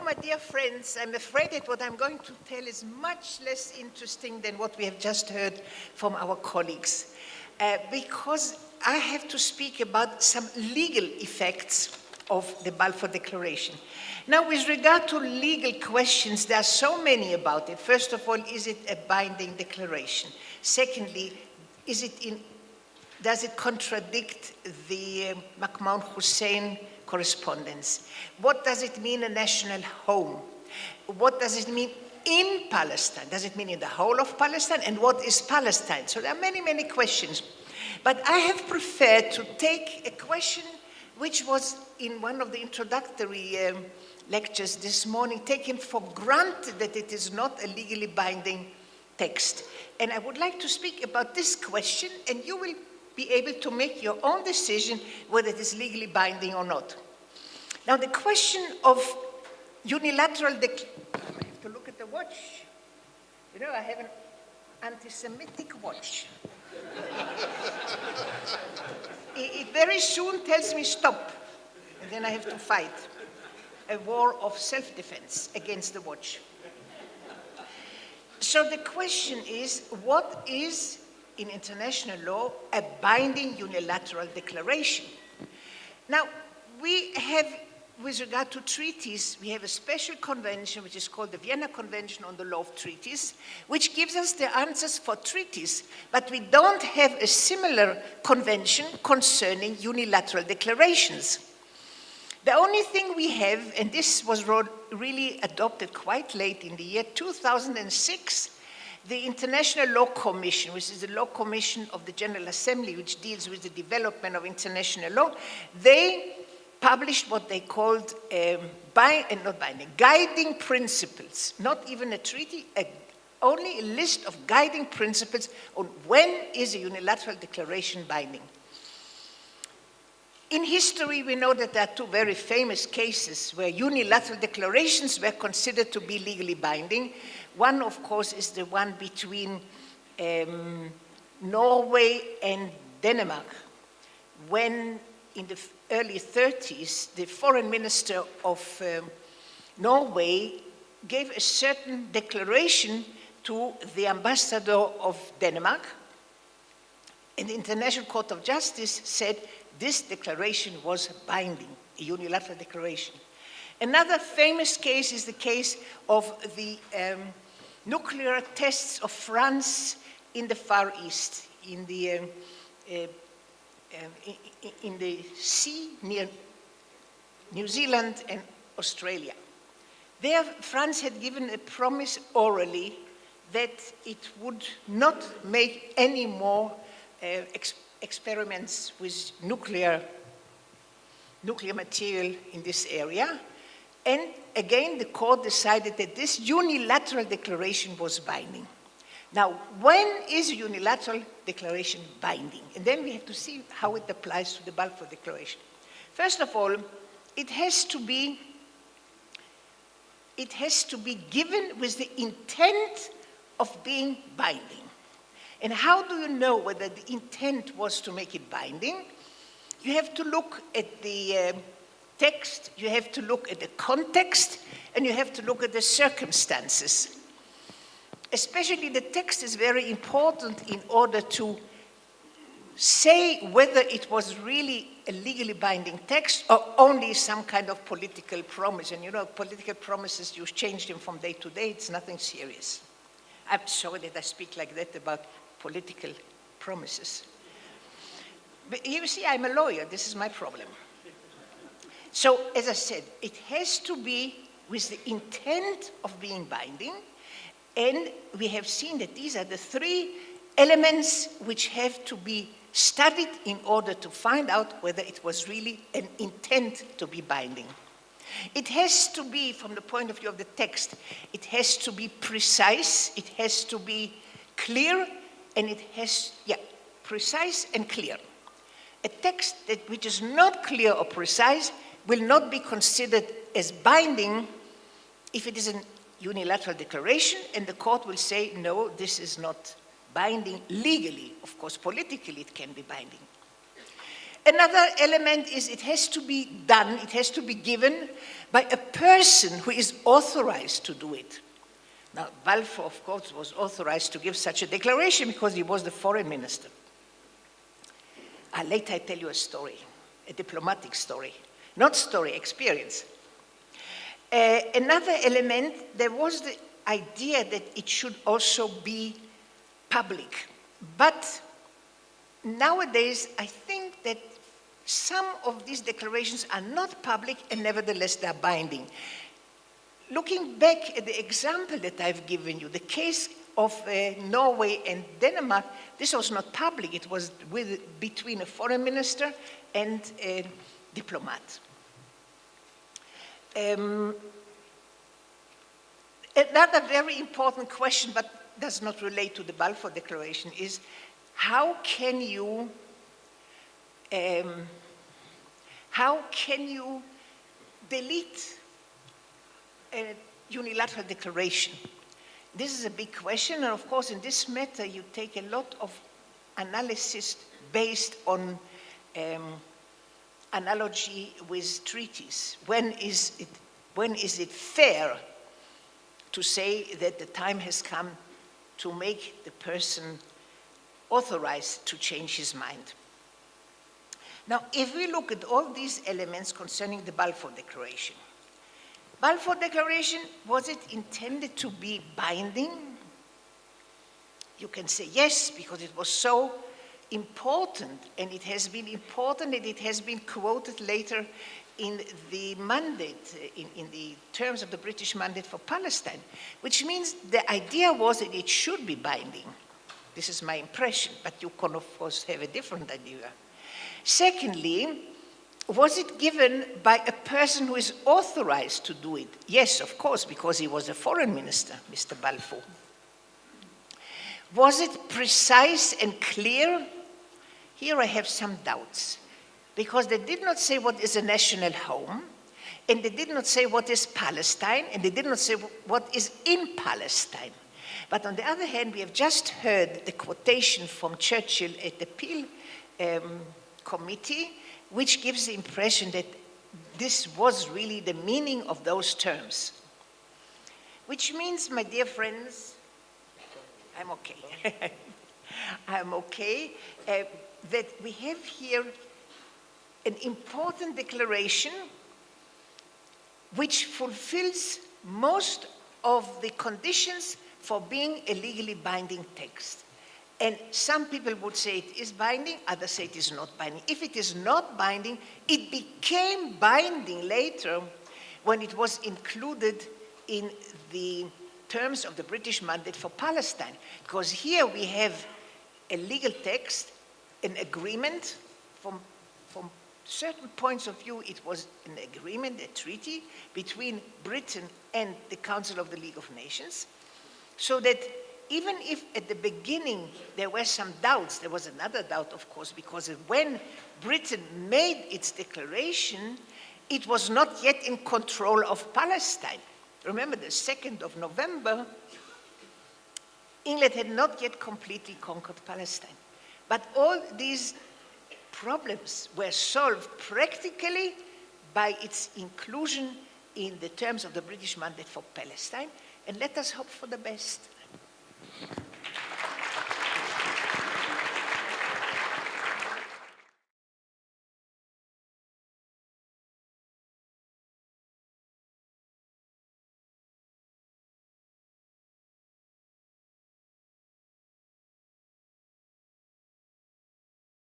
my dear friends, I'm afraid that what I'm going to tell is much less interesting than what we have just heard from our colleagues, because I have to speak about some legal effects of the Balfour Declaration. Now, with regard to legal questions, there are so many about it. First of all, is it a binding declaration? Secondly, does it contradict the McMahon-Hussein correspondence? What does it mean, a national home? What does it mean in Palestine? Does it mean in the whole of Palestine? And what is Palestine? So there are many, many questions. But I have preferred to take a question which was in one of the introductory lectures this morning, taken for granted that it is not a legally binding text. And I would like to speak about this question, and you will be able to make your own decision whether it is legally binding or not. Now, the question of unilateral I have to look at the watch. You know, I have an anti-Semitic watch. It very soon tells me stop, and then I have to fight a war of self-defense against the watch. So the question is, what is, in international law, a binding unilateral declaration? Now, we have, with regard to treaties, we have a special convention, which is called the Vienna Convention on the Law of Treaties, which gives us the answers for treaties, but we don't have a similar convention concerning unilateral declarations. The only thing we have, and this was really adopted quite late in the year 2006, the International Law Commission, which is the law commission of the General Assembly, which deals with the development of international law, they published what they called guiding principles, not even a treaty, only a list of guiding principles on when is a unilateral declaration binding. In history, we know that there are two very famous cases where unilateral declarations were considered to be legally binding. One, of course, is the one between Norway and Denmark, when in the early 30s, the foreign minister of Norway gave a certain declaration to the ambassador of Denmark, and the International Court of Justice said this declaration was binding, a unilateral declaration. Another famous case is the case of the nuclear tests of France in the Far East, in the sea near New Zealand and Australia. There, France had given a promise orally that it would not make any more experiments with nuclear material in this area. And again, the court decided that this unilateral declaration was binding. Now, when is a unilateral declaration binding? And then we have to see how it applies to the Balfour Declaration. First of all, it has to be given with the intent of being binding. And how do you know whether the intent was to make it binding? You have to look at the text, you have to look at the context, and you have to look at the circumstances. Especially the text is very important in order to say whether it was really a legally binding text or only some kind of political promise. And you know, political promises, you change them from day to day, it's nothing serious. I'm sorry that I speak like that about political promises. But you see, I'm a lawyer, this is my problem. So, as I said, it has to be with the intent of being binding, and we have seen that these are the three elements which have to be studied in order to find out whether it was really an intent to be binding. It has to be, from the point of view of the text, it has to be precise, it has to be clear, and it has, precise and clear. A text which is not clear or precise will not be considered as binding if it is a unilateral declaration, and the court will say, no, this is not binding legally. Of course, politically it can be binding. Another element is it has to be done, it has to be given by a person who is authorized to do it. Now, Balfour, of course, was authorized to give such a declaration because he was the foreign minister. Later I tell you a story, a diplomatic story. Not story, experience. Another element, there was the idea that it should also be public. But nowadays, I think that some of these declarations are not public and nevertheless they're binding. Looking back at the example that I've given you, the case of Norway and Denmark, this was not public, it was between a foreign minister and a diplomat. Another very important question, but does not relate to the Balfour Declaration, is how can you delete a unilateral declaration? This is a big question, and of course in this matter you take a lot of analysis based on analogy with treaties. When is it fair to say that the time has come to make the person authorized to change his mind? Now, if we look at all these elements concerning the Balfour Declaration, Balfour Declaration, was it intended to be binding? You can say yes, because it was so important, and it has been important, and it has been quoted later in the mandate, in the terms of the British mandate for Palestine, which means the idea was that it should be binding. This is my impression, but you can of course have a different idea. Secondly, was it given by a person who is authorized to do it? Yes, of course, because he was a foreign minister, Mr. Balfour. Was it precise and clear? Here I have some doubts, because they did not say what is a national home, and they did not say what is Palestine, and they did not say what is in Palestine. But on the other hand, we have just heard the quotation from Churchill at the Peel Committee, which gives the impression that this was really the meaning of those terms. Which means, my dear friends, I'm okay. I'm okay, that we have here an important declaration which fulfills most of the conditions for being a legally binding text. And some people would say it is binding, others say it is not binding. If it is not binding, it became binding later when it was included in the terms of the British mandate for Palestine. Because here we have a legal text, an agreement. From certain points of view, it was an agreement, a treaty between Britain and the Council of the League of Nations, so that even if at the beginning there were some doubts, there was another doubt, of course, because when Britain made its declaration, it was not yet in control of Palestine. Remember, the 2nd of November, England had not yet completely conquered Palestine. But all these problems were solved practically by its inclusion in the terms of the British mandate for Palestine, and let us hope for the best.